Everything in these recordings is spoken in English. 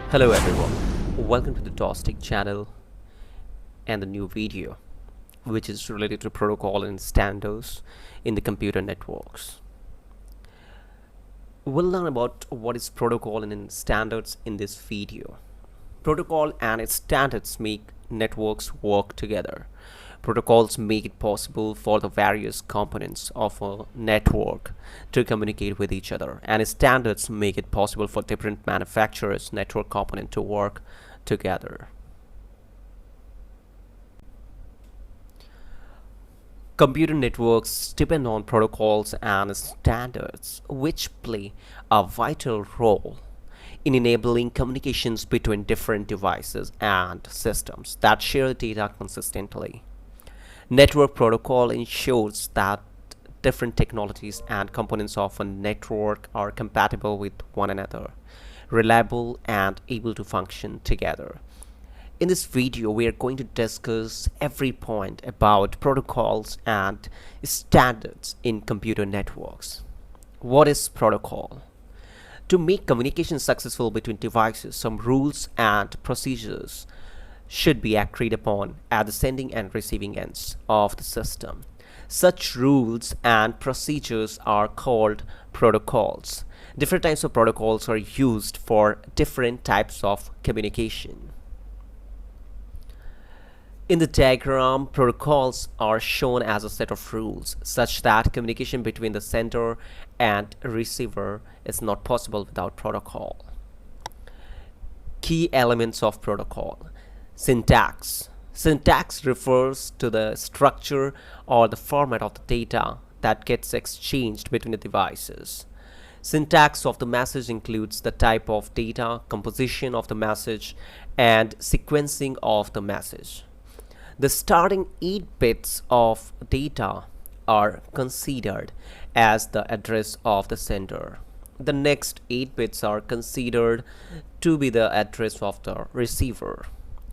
Hello everyone, welcome to the Dostik channel and the new video which is related to protocol and standards in the computer networks. We'll learn about what is protocol and standards in this video. Protocol and its standards make networks work together. Protocols make it possible for the various components of a network to communicate with each other, and standards make it possible for different manufacturers' network components to work together. Computer networks depend on protocols and standards, which play a vital role in enabling communications between different devices and systems that share data consistently. Network protocol ensures that different technologies and components of a network are compatible with one another, reliable and able to function together. In this video, we are going to discuss every point about protocols and standards in computer networks. What is protocol? To make communication successful between devices, some rules and procedures should be agreed upon at the sending and receiving ends of the system. Such rules and procedures are called protocols. Different types of protocols are used for different types of communication. In the diagram, protocols are shown as a set of rules such that communication between the sender and receiver is not possible without protocol. Key elements of protocol. Syntax. Syntax refers to the structure or the format of the data that gets exchanged between the devices. Syntax of the message includes the type of data, composition of the message, and sequencing of the message. The starting 8 bits of data are considered as the address of the sender. The next 8 bits are considered to be the address of the receiver.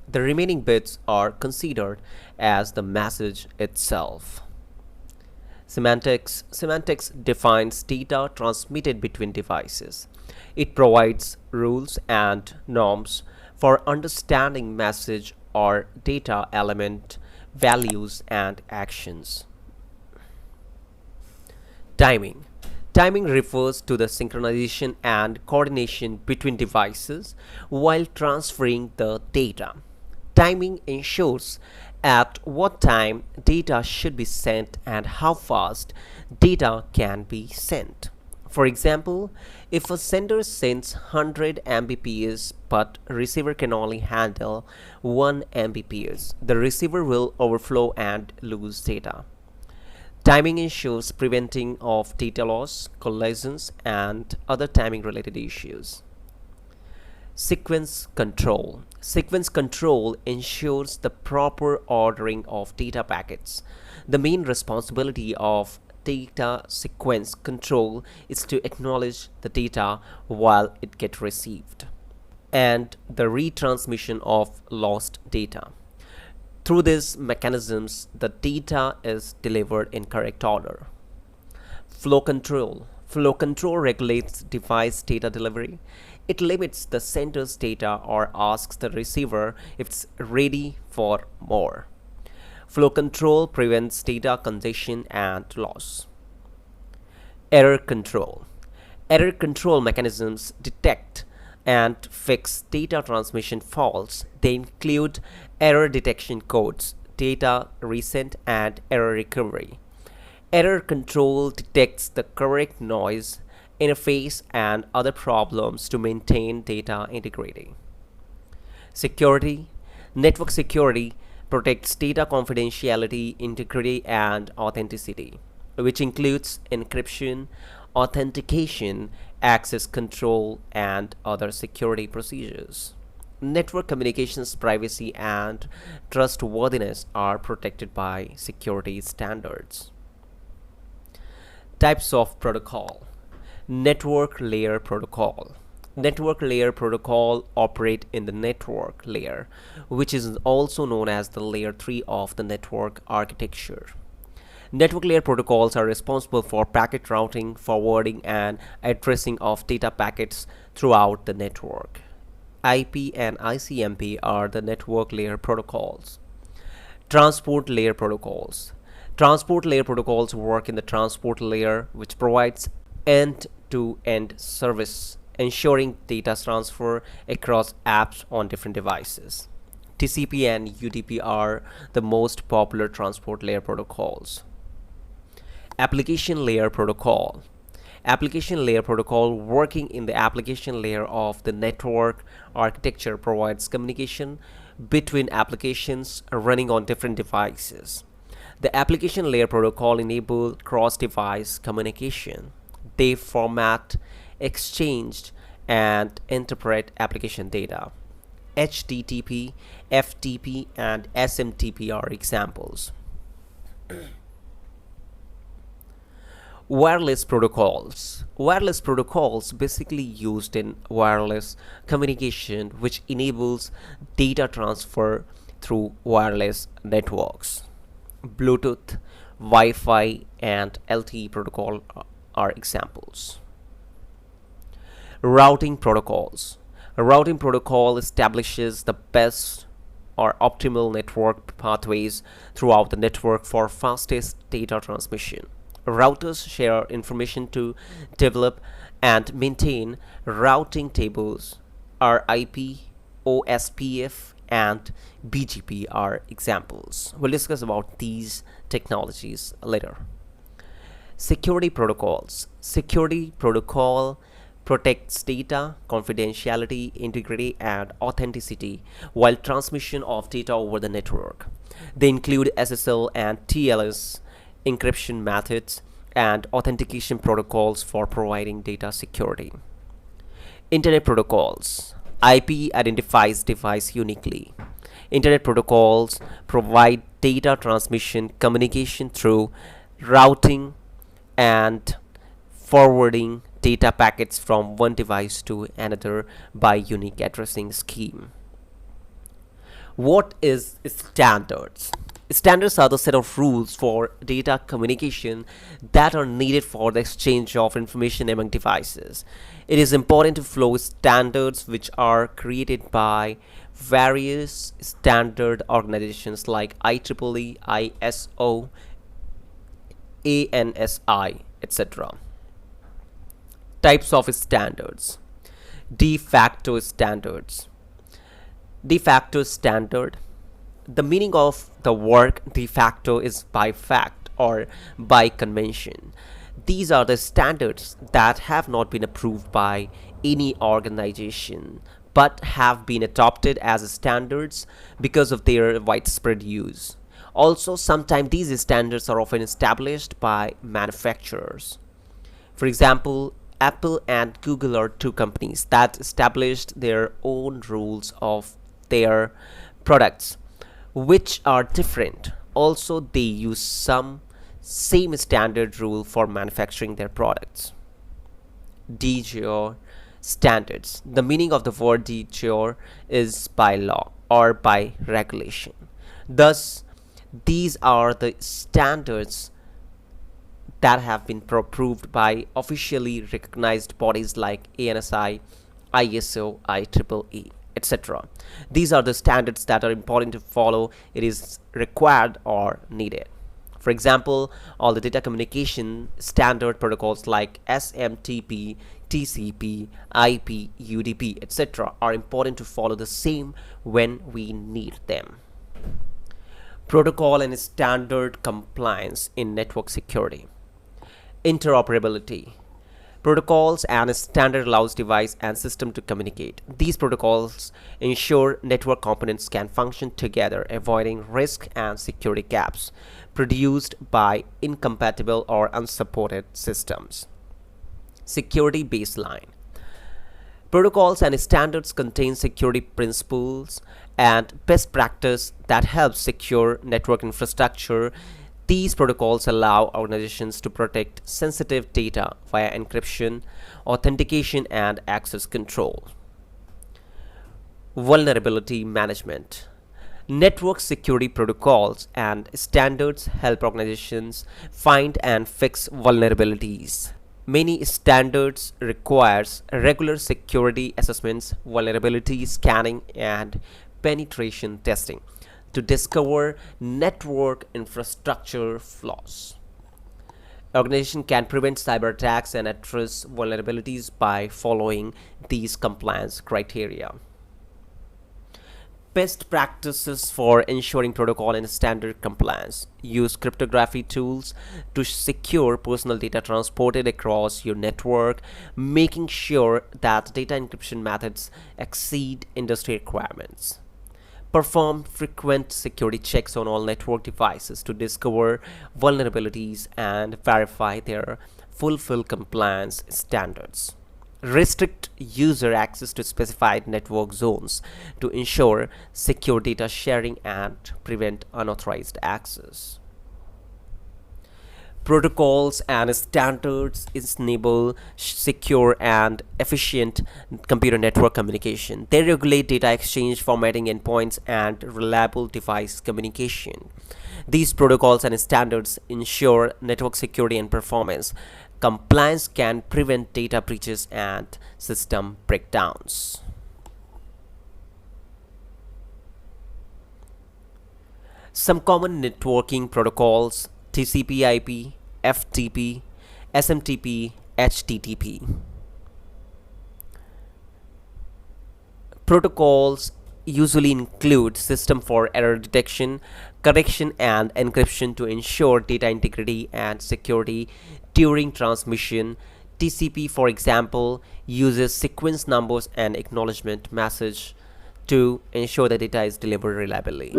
The remaining bits are considered as the message itself. Semantics. Semantics defines data transmitted between devices. It provides rules and norms for understanding message or data element, values, and actions. Timing. Timing refers to the synchronization and coordination between devices while transferring the data. Timing ensures at what time data should be sent and how fast data can be sent. For example, if a sender sends 100 Mbps but receiver can only handle 1 Mbps, the receiver will overflow and lose data. Timing ensures preventing of data loss, collisions, and other timing related issues. Sequence control. Sequence control ensures the proper ordering of data packets. The main responsibility of data sequence control is to acknowledge the data while it gets received and the retransmission of lost data. Through these mechanisms, the data is delivered in correct order. Flow control. Flow control regulates device data delivery. It limits the sender's data or asks the receiver if it's ready for more. Flow control prevents data congestion and loss. Error control. Error control mechanisms detect and fix data transmission faults. They include error detection codes, data resend, and error recovery. Error control detects the correct noise, interface, and other problems to maintain data integrity. Security. Network security protects data confidentiality, integrity, and authenticity, which includes encryption, authentication, access control, and other security procedures. Network communications privacy and trustworthiness are protected by security standards. Types of protocol. Network layer protocol. Network layer protocol operate in the network layer, which is also known as the layer 3 of the network architecture. Network layer protocols are responsible for packet routing, forwarding, and addressing of data packets throughout the network. IP and ICMP are the network layer protocols. Transport layer protocols. Transport layer protocols work in the transport layer, which provides end-to-end service, ensuring data transfer across apps on different devices. TCP and UDP are the most popular transport layer protocols. Application layer protocol. Application layer protocol working in the application layer of the network architecture provides communication between applications running on different devices. The application layer protocol enables cross-device communication. They format, exchange, and interpret application data. HTTP, FTP, and SMTP are examples. Wireless protocols. Wireless protocols basically used in wireless communication, which enables data transfer through wireless networks. Bluetooth, Wi-Fi, and LTE protocol are examples. Routing protocols. A routing protocol establishes the best or optimal network pathways throughout the network for fastest data transmission. Routers share information to develop and maintain routing tables. RIP, OSPF, and BGP are examples. We'll discuss about these technologies later. Security protocols. Security protocol protects data, confidentiality, integrity, and authenticity while transmission of data over the network. They include SSL and TLS encryption methods and authentication protocols for providing data security. Internet protocols. IP identifies device uniquely. Internet protocols provide data transmission communication through routing and forwarding data packets from one device to another by unique addressing scheme. What is standards? Standards are the set of rules for data communication that are needed for the exchange of information among devices. It is important to follow standards which are created by various standard organizations like IEEE, ISO, ANSI, etc. Types of standards. De facto standards. De facto standard. The meaning of the word de facto is by fact or by convention. These are the standards that have not been approved by any organization but have been adopted as standards because of their widespread use. Also, sometimes these standards are often established by manufacturers. For example, Apple and Google are two companies that established their own rules of their products, which are different. Also, they use some same standard rule for manufacturing their products. De jure standards. The meaning of the word de jure is by law or by regulation. Thus, these are the standards that have been approved by officially recognized bodies like ANSI, ISO, IEEE, etc. These are the standards that are important to follow. It is required or needed. For example, all the data communication standard protocols like SMTP, TCP, IP, UDP, etc. are important to follow the same when we need them. Protocol and standard compliance in network security. Interoperability. Protocols and standard allows device and system to communicate. These protocols ensure network components can function together, avoiding risk and security gaps produced by incompatible or unsupported systems. Security baseline. Protocols and standards contain security principles and best practice that helps secure network infrastructure. These protocols allow organizations to protect sensitive data via encryption, authentication, and access control. Vulnerability management. Network security protocols and standards help organizations find and fix vulnerabilities. Many standards requires regular security assessments, vulnerability scanning, and penetration testing to discover network infrastructure flaws. Organization can prevent cyber attacks and address vulnerabilities by following these compliance criteria. Best practices for ensuring protocol and standard compliance. Use cryptography tools to secure personal data transported across your network, making sure that data encryption methods exceed industry requirements. Perform frequent security checks on all network devices to discover vulnerabilities and verify their fulfill compliance standards. Restrict user access to specified network zones to ensure secure data sharing and prevent unauthorized access. Protocols and standards enable secure and efficient computer network communication. They regulate data exchange, formatting endpoints, and reliable device communication. These protocols and standards ensure network security and performance. Compliance can prevent data breaches and system breakdowns. Some common networking protocols: TCP/IP, FTP, SMTP, HTTP. Protocols usually include system for error detection, correction, and encryption to ensure data integrity and security during transmission. TCP, for example, uses sequence numbers and acknowledgement message to ensure the data is delivered reliably.